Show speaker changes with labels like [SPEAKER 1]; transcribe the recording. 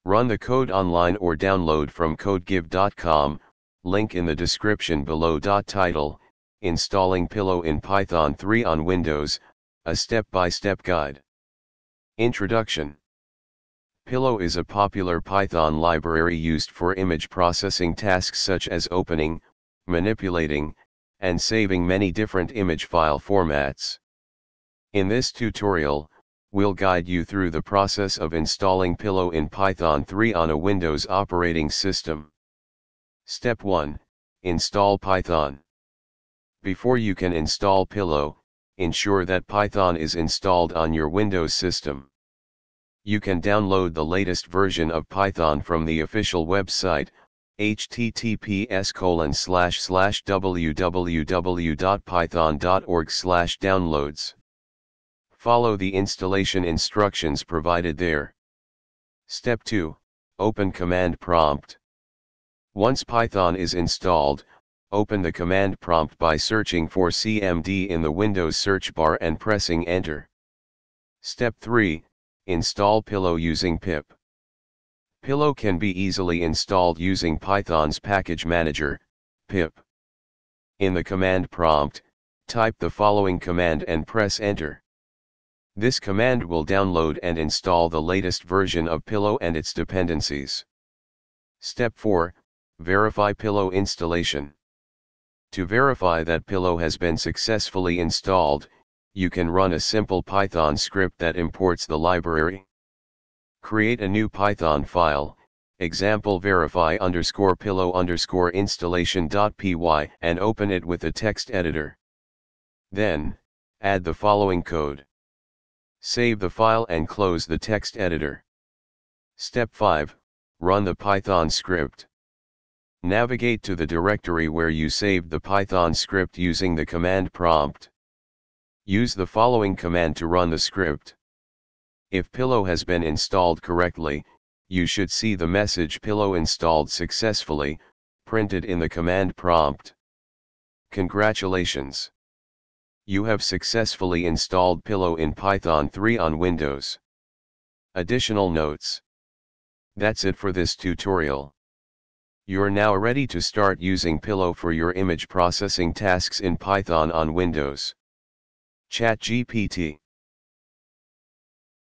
[SPEAKER 1] Run the code online or download from codegive.com, link in the description below. Title: Installing Pillow in Python 3 on Windows, a step-by-step guide. Introduction. Pillow is a popular Python library used for image processing tasks such as opening, manipulating, and saving many different image file formats. In this tutorial, we'll guide you through the process of installing Pillow in Python 3 on a Windows operating system. Step 1. Install Python. Before you can install Pillow, ensure that Python is installed on your Windows system. You can download the latest version of Python from the official website, https://www.python.org/downloads. Follow the installation instructions provided there. Step 2. Open command prompt. Once Python is installed, open the command prompt by searching for CMD in the Windows search bar and pressing Enter. Step 3. Install Pillow using pip. Pillow can be easily installed using Python's package manager, pip. In the command prompt, type the following command and press Enter. This command will download and install the latest version of Pillow and its dependencies. Step 4. Verify Pillow installation. To verify that Pillow has been successfully installed, you can run a simple Python script that imports the library. Create a new Python file, example verify_pillow_installation.py, and open it with a text editor. Then, add the following code. Save the file and close the text editor. Step 5. Run the Python script. Navigate to the directory where you saved the Python script using the command prompt. Use the following command to run the script. If Pillow has been installed correctly, you should see the message "Pillow installed successfully" printed in the command prompt. Congratulations! You have successfully installed Pillow in Python 3 on Windows. Additional notes. That's it for this tutorial. You're now ready to start using Pillow for your image processing tasks in Python on Windows. ChatGPT.